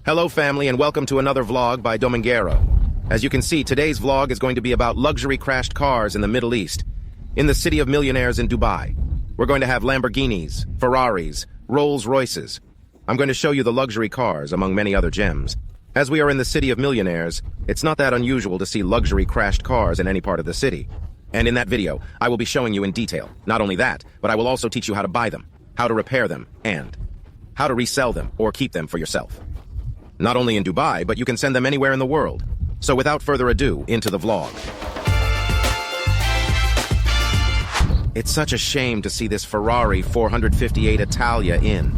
Hello family and welcome to another vlog by Domingero. As you can see, today's vlog is going to be about luxury crashed cars in the Middle East, in the city of millionaires in Dubai. We're going to have Lamborghinis, Ferraris, Rolls Royces. I'm going to show you the luxury cars among many other gems. As we are in the city of millionaires, it's not that unusual to see luxury crashed cars in any part of the city. And in that video, I will be showing you in detail. Not only that, but I will also teach you how to buy them, how to repair them, and how to resell them or keep them for yourself. Not only in Dubai, but you can send them anywhere in the world. So without further ado, into the vlog. It's such a shame to see this Ferrari 458 Italia in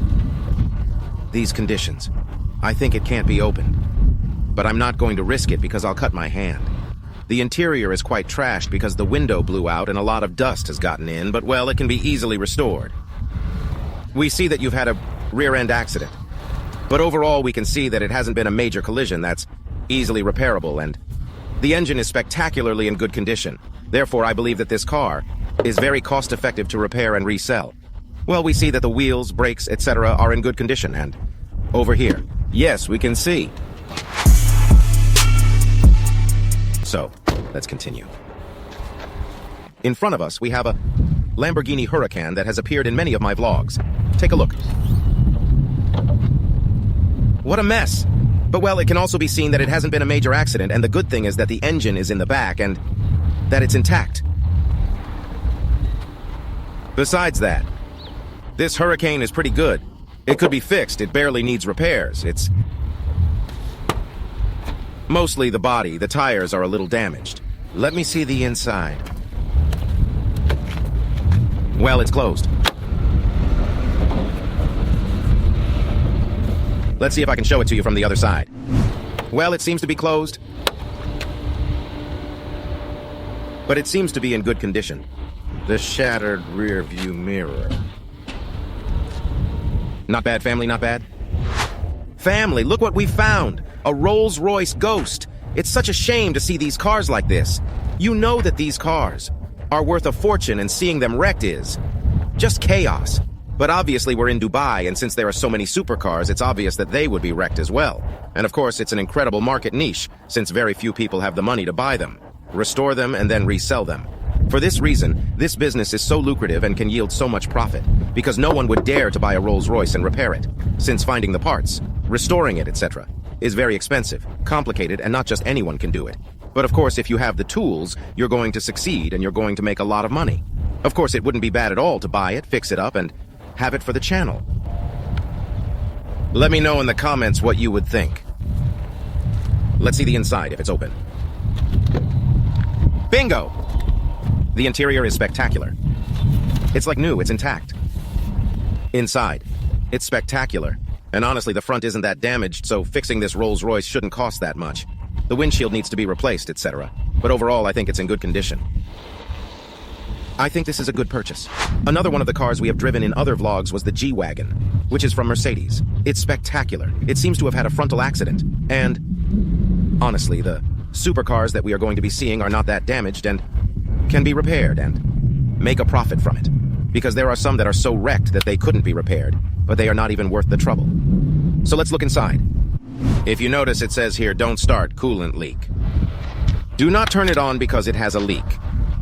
these conditions. I think it can't be opened. But I'm not going to risk it because I'll cut my hand. The interior is quite trashed because the window blew out and a lot of dust has gotten in, but well, it can be easily restored. We see that you've had a rear-end accident. But overall, we can see that it hasn't been a major collision that's easily repairable, and the engine is spectacularly in good condition. Therefore, I believe that this car is very cost-effective to repair and resell. Well, we see that the wheels, brakes, etc. are in good condition, and over here, yes, we can see. So, let's continue. In front of us, we have a Lamborghini Huracan that has appeared in many of my vlogs. Take a look. What a mess! But well, it can also be seen that it hasn't been a major accident, and the good thing is that the engine is in the back and that it's intact. Besides that, this Huracan is pretty good. It could be fixed, it barely needs repairs. It's mostly the body, the tires are a little damaged. Let me see the inside. Well, it's closed. Let's see if I can show it to you from the other side. Well, it seems to be closed. But it seems to be in good condition. The shattered rear view mirror. Not bad, family, not bad. Family, look what we found. A Rolls Royce Ghost. It's such a shame to see these cars like this. You know that these cars are worth a fortune, and seeing them wrecked is just chaos. But obviously we're in Dubai, and since there are so many supercars, it's obvious that they would be wrecked as well. And of course, it's an incredible market niche, since very few people have the money to buy them, restore them, and then resell them. For this reason, this business is so lucrative and can yield so much profit, because no one would dare to buy a Rolls Royce and repair it, since finding the parts, restoring it, etc., is very expensive, complicated, and not just anyone can do it. But of course, if you have the tools, you're going to succeed and you're going to make a lot of money. Of course, it wouldn't be bad at all to buy it, fix it up, and have it for the channel. Let me know in the comments what you would think. Let's see the inside if it's open. Bingo! The interior is spectacular. It's like new, it's intact. Inside, it's spectacular. And honestly, the front isn't that damaged, so fixing this Rolls Royce shouldn't cost that much. The windshield needs to be replaced, etc. But overall, I think it's in good condition. I think this is a good purchase. Another one of the cars we have driven in other vlogs was the G-Wagon, which is from Mercedes. It's spectacular. It seems to have had a frontal accident. And honestly, the supercars that we are going to be seeing are not that damaged and can be repaired and make a profit from it. Because there are some that are so wrecked that they couldn't be repaired, but they are not even worth the trouble. So let's look inside. If you notice, it says here, don't start, coolant leak. Do not turn it on because it has a leak.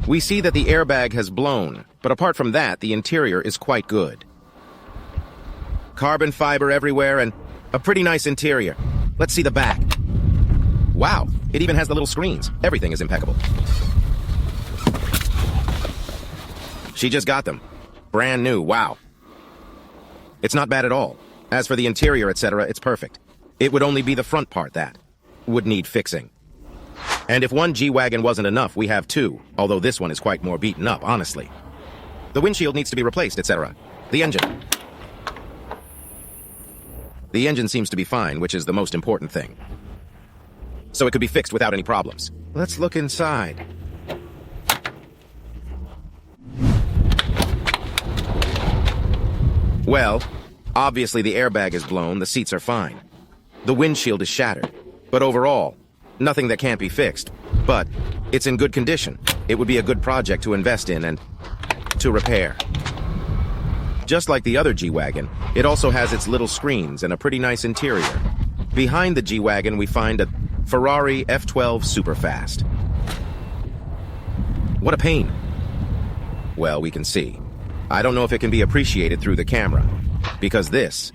We see that the airbag has blown, but apart from that, the interior is quite good. Carbon fiber everywhere and a pretty nice interior. Let's see the back. Wow, it even has the little screens. Everything is impeccable. She just got them. Brand new, wow. It's not bad at all. As for the interior, etc., it's perfect. It would only be the front part that would need fixing. And if one G-Wagon wasn't enough, we have two, although this one is quite more beaten up, honestly. The windshield needs to be replaced, etc. The engine. The engine seems to be fine, which is the most important thing. So it could be fixed without any problems. Let's look inside. Well, obviously the airbag is blown, the seats are fine. The windshield is shattered, but overall, nothing that can't be fixed. But it's in good condition. It would be a good project to invest in and to repair. Just like the other G-Wagon, it also has its little screens and a pretty nice interior. Behind the G-Wagon, we find a Ferrari F12 Superfast. What a pain. Well, we can see. I don't know if it can be appreciated through the camera, because this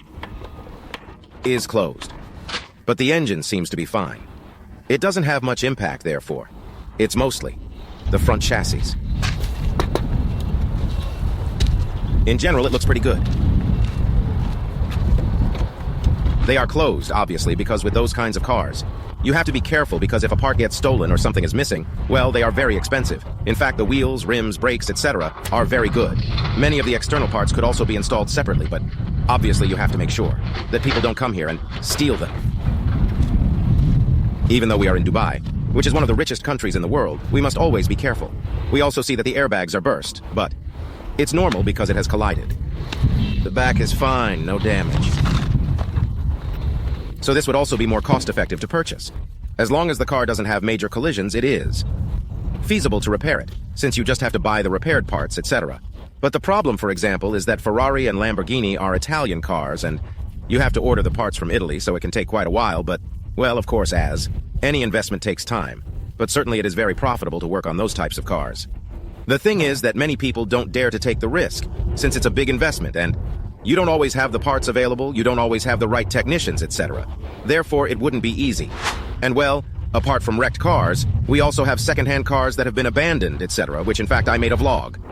is closed. But the engine seems to be fine. It doesn't have much impact, therefore. It's mostly the front chassis. In general, it looks pretty good. They are closed, obviously, because with those kinds of cars, you have to be careful because if a part gets stolen or something is missing, well, they are very expensive. In fact, the wheels, rims, brakes, etc. are very good. Many of the external parts could also be installed separately, but obviously you have to make sure that people don't come here and steal them. Even though we are in Dubai, which is one of the richest countries in the world, we must always be careful. We also see that the airbags are burst, but it's normal because it has collided. The back is fine, no damage. So this would also be more cost-effective to purchase. As long as the car doesn't have major collisions, it is feasible to repair it, since you just have to buy the repaired parts, etc. But the problem, for example, is that Ferrari and Lamborghini are Italian cars, and you have to order the parts from Italy, so it can take quite a while, but, well, of course, as any investment takes time. But certainly it is very profitable to work on those types of cars. The thing is that many people don't dare to take the risk, since it's a big investment, and you don't always have the parts available, you don't always have the right technicians, etc. Therefore, it wouldn't be easy. And well, apart from wrecked cars, we also have second-hand cars that have been abandoned, etc., which in fact I made a vlog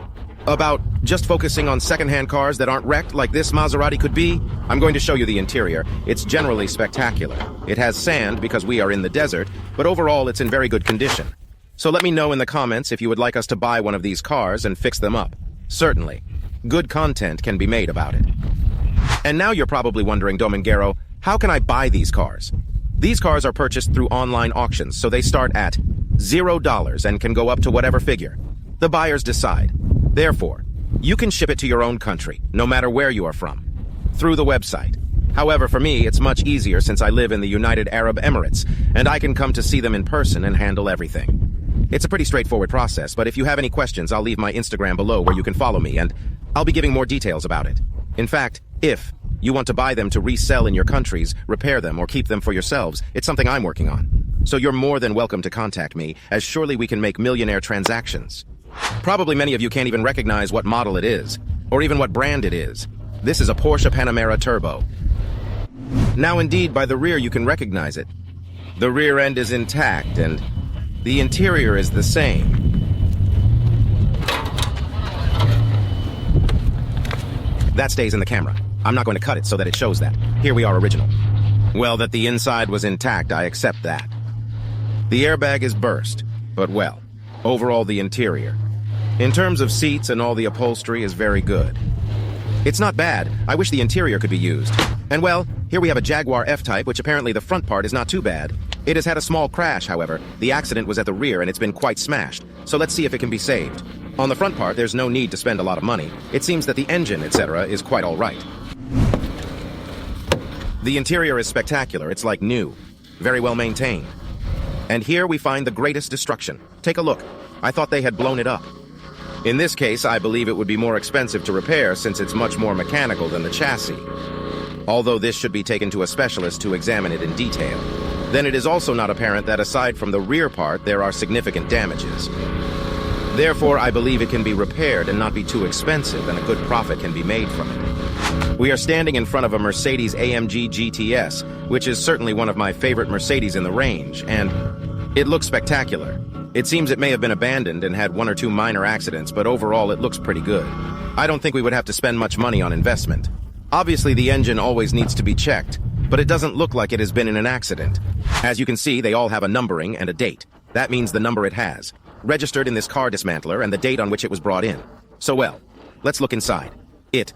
about just focusing on second-hand cars that aren't wrecked like this Maserati could be. I'm going to show you the interior. It's generally spectacular. It has sand because we are in the desert, but overall it's in very good condition. So let me know in the comments if you would like us to buy one of these cars and fix them up. Certainly. Good content can be made about it. And now you're probably wondering, Domingero, how can I buy these cars? These cars are purchased through online auctions, so they start at $0 and can go up to whatever figure. The buyers decide. Therefore, you can ship it to your own country, no matter where you are from, through the website. However, for me, it's much easier since I live in the United Arab Emirates, and I can come to see them in person and handle everything. It's a pretty straightforward process, but if you have any questions, I'll leave my Instagram below where you can follow me, and I'll be giving more details about it. In fact, if you want to buy them to resell in your countries, repair them, or keep them for yourselves, it's something I'm working on. So you're more than welcome to contact me, as surely we can make millionaire transactions. Probably many of you can't even recognize what model it is, or even what brand it is. This is a Porsche Panamera Turbo. Now indeed, by the rear you can recognize it. The rear end is intact, and the interior is the same. That stays in the camera. I'm not going to cut it so that it shows that. Here we are original. Well, that the inside was intact, I accept that. The airbag is burst, but well, overall the interior. In terms of seats and all the upholstery is very good. It's not bad. I wish the interior could be used. And well, here we have a Jaguar F-Type, which apparently the front part is not too bad. It has had a small crash, however. The accident was at the rear and it's been quite smashed. So let's see if it can be saved. On the front part, there's no need to spend a lot of money. It seems that the engine, etc., is quite all right. The interior is spectacular. It's like new. Very well maintained. And here we find the greatest destruction. Take a look. I thought they had blown it up. In this case, I believe it would be more expensive to repair since it's much more mechanical than the chassis. Although this should be taken to a specialist to examine it in detail. Then it is also not apparent that aside from the rear part, there are significant damages. Therefore, I believe it can be repaired and not be too expensive, and a good profit can be made from it. We are standing in front of a Mercedes-AMG GTS, which is certainly one of my favorite Mercedes in the range, and it looks spectacular. It seems it may have been abandoned and had one or two minor accidents, but overall it looks pretty good. I don't think we would have to spend much money on investment. Obviously, the engine always needs to be checked, but it doesn't look like it has been in an accident. As you can see, they all have a numbering and a date. That means the number it has, registered in this car dismantler, and the date on which it was brought in. So well, let's look inside. It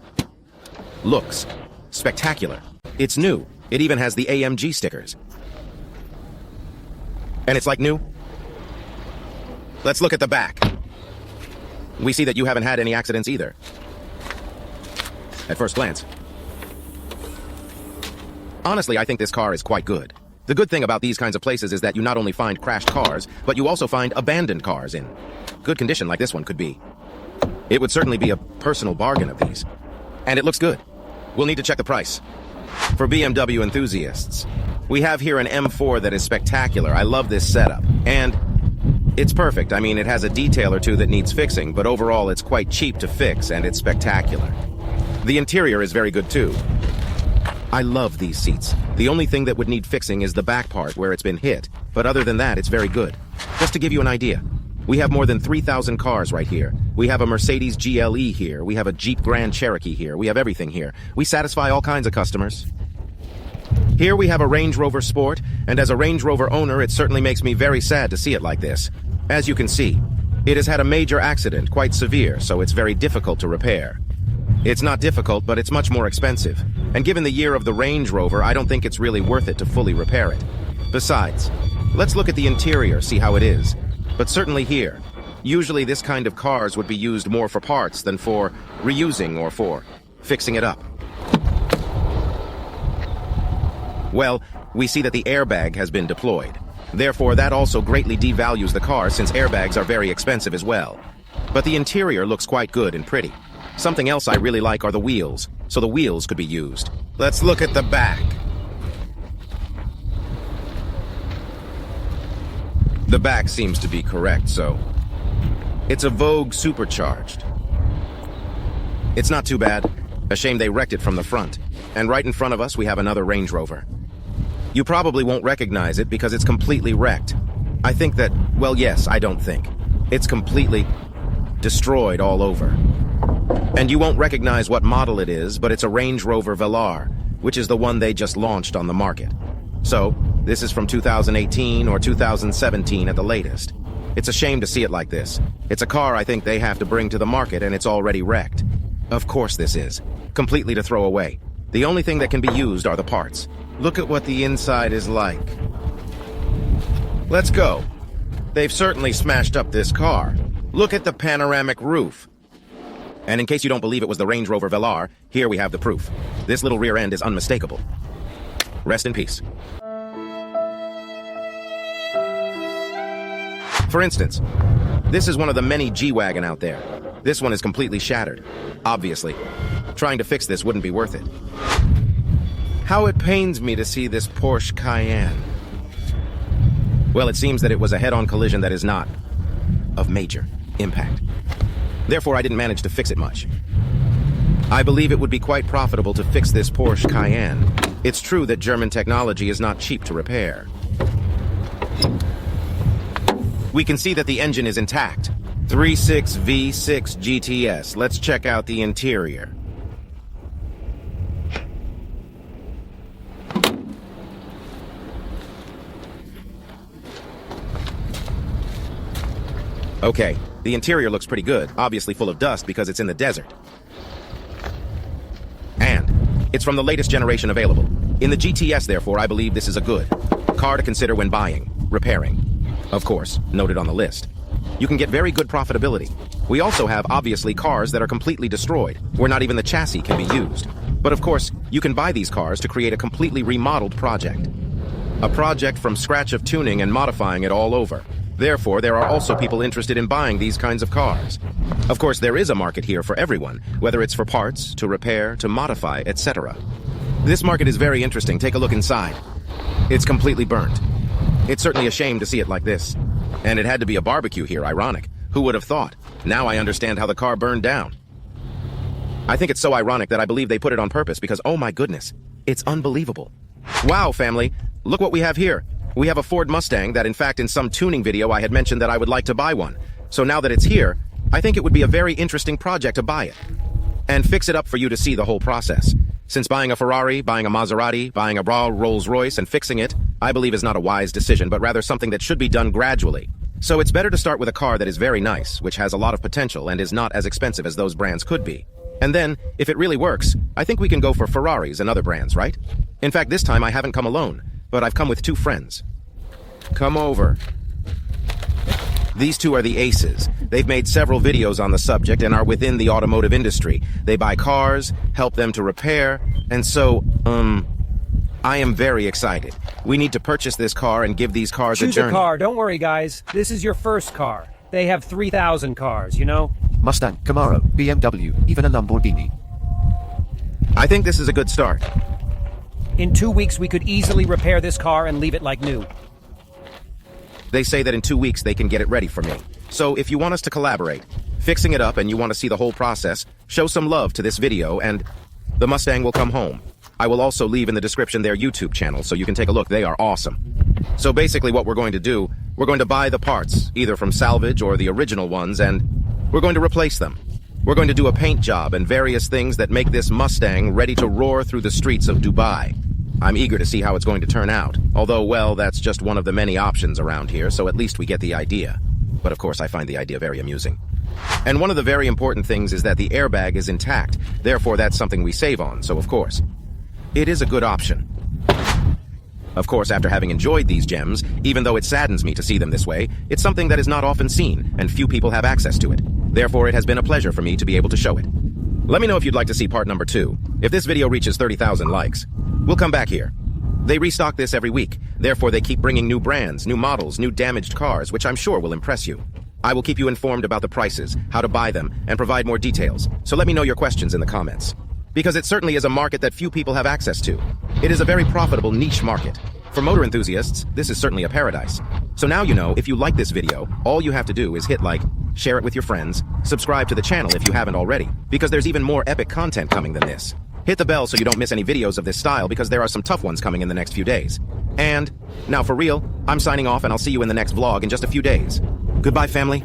looks spectacular. It's new. It even has the AMG stickers. And it's like new. Let's look at the back. We see that you haven't had any accidents either. At first glance. Honestly, I think this car is quite good. The good thing about these kinds of places is that you not only find crashed cars, but you also find abandoned cars in good condition like this one could be. It would certainly be a personal bargain of these. And it looks good. We'll need to check the price. For BMW enthusiasts, We have here an M4 that is spectacular. I love this setup. And it's perfect. I mean, it has a detail or two that needs fixing, but overall it's quite cheap to fix and it's spectacular. The interior is very good too. I love these seats. The only thing that would need fixing is the back part where it's been hit, but other than that, it's very good. Just to give you an idea, we have more than 3,000 cars right here. We have a Mercedes GLE here. We have a Jeep Grand Cherokee here. We have everything here. We satisfy all kinds of customers. Here we have a Range Rover Sport, and as a Range Rover owner, it certainly makes me very sad to see it like this. As you can see, it has had a major accident, quite severe, so it's very difficult to repair. It's not difficult, but it's much more expensive. And given the year of the Range Rover, I don't think it's really worth it to fully repair it. Besides, let's look at the interior, see how it is. But certainly here, usually this kind of cars would be used more for parts than for reusing or for fixing it up. Well, we see that the airbag has been deployed. Therefore, that also greatly devalues the car since airbags are very expensive as well. But the interior looks quite good and pretty. Something else I really like are the wheels, so the wheels could be used. Let's look at the back. The back seems to be correct, so it's a Vogue supercharged. It's not too bad. A shame they wrecked it from the front. And right in front of us, we have another Range Rover. You probably won't recognize it because it's completely wrecked. I think that, well, yes, I don't think. It's completely destroyed all over. And you won't recognize what model it is, but it's a Range Rover Velar, which is the one they just launched on the market. So, this is from 2018 or 2017 at the latest. It's a shame to see it like this. It's a car I think they have to bring to the market and it's already wrecked. Of course this is. Completely to throw away. The only thing that can be used are the parts. Look at what the inside is like. Let's go. They've certainly smashed up this car. Look at the panoramic roof. And in case you don't believe it was the Range Rover Velar, here we have the proof. This little rear end is unmistakable. Rest in peace. For instance, this is one of the many G-Wagon out there. This one is completely shattered. Obviously, trying to fix this wouldn't be worth it. How it pains me to see this Porsche Cayenne. Well, it seems that it was a head-on collision that is not of major impact. Therefore, I didn't manage to fix it much. I believe it would be quite profitable to fix this Porsche Cayenne. It's true that German technology is not cheap to repair. We can see that the engine is intact. 3.6 V6 GTS. Let's check out the interior. Okay, the interior looks pretty good, obviously full of dust because it's in the desert. And it's from the latest generation available. In the GTS, therefore, I believe this is a good car to consider when buying, repairing. Of course, noted on the list. You can get very good profitability. We also have, obviously, cars that are completely destroyed, where not even the chassis can be used. But of course, you can buy these cars to create a completely remodeled project. A project from scratch of tuning and modifying it all over. Therefore, there are also people interested in buying these kinds of cars. Of course, there is a market here for everyone, whether it's for parts, to repair, to modify, etc. This market is very interesting. Take a look inside. It's completely burnt. It's certainly a shame to see it like this. And it had to be a barbecue here, ironic. Who would have thought? Now I understand how the car burned down. I think it's so ironic that I believe they put it on purpose because, oh my goodness, it's unbelievable. Wow, family, look what we have here. We have a Ford Mustang that, in fact, in some tuning video I had mentioned that I would like to buy one. So now that it's here, I think it would be a very interesting project to buy it. And fix it up for you to see the whole process. Since buying a Ferrari, buying a Maserati, buying a Rolls-Royce and fixing it, I believe is not a wise decision, but rather something that should be done gradually. So it's better to start with a car that is very nice, which has a lot of potential and is not as expensive as those brands could be. And then, if it really works, I think we can go for Ferraris and other brands, right? In fact, this time I haven't come alone, but I've come with two friends. Come over. These two are the aces. They've made several videos on the subject and are within the automotive industry. They buy cars, help them to repair, and so, I am very excited. We need to purchase this car and give these cars a journey. Choose a car. Don't worry, guys. This is your first car. They have 3,000 cars, you know? Mustang, Camaro, BMW, even a Lamborghini. I think this is a good start. In 2 weeks, we could easily repair this car and leave it like new. They say that in 2 weeks they can get it ready for me. So if you want us to collaborate, fixing it up and you want to see the whole process, show some love to this video and the Mustang will come home. I will also leave in the description their YouTube channel so you can take a look. They are awesome. So basically what we're going to do, we're going to buy the parts, either from salvage or the original ones, and we're going to replace them. We're going to do a paint job and various things that make this Mustang ready to roar through the streets of Dubai. I'm eager to see how it's going to turn out, although, well, that's just one of the many options around here, so at least we get the idea. But of course, I find the idea very amusing. And one of the very important things is that the airbag is intact, therefore that's something we save on, so of course, it is a good option. Of course, after having enjoyed these gems, even though it saddens me to see them this way, it's something that is not often seen, and few people have access to it. Therefore, it has been a pleasure for me to be able to show it. Let me know if you'd like to see part number 2. If this video reaches 30,000 likes, we'll come back here. They restock this every week, therefore they keep bringing new brands, new models, new damaged cars, which I'm sure will impress you. I will keep you informed about the prices, how to buy them, and provide more details, so let me know your questions in the comments. Because it certainly is a market that few people have access to. It is a very profitable niche market. For motor enthusiasts, this is certainly a paradise. So now you know, if you like this video, all you have to do is hit like, share it with your friends, subscribe to the channel if you haven't already, because there's even more epic content coming than this. Hit the bell so you don't miss any videos of this style because there are some tough ones coming in the next few days. And, now for real, I'm signing off and I'll see you in the next vlog in just a few days. Goodbye, family.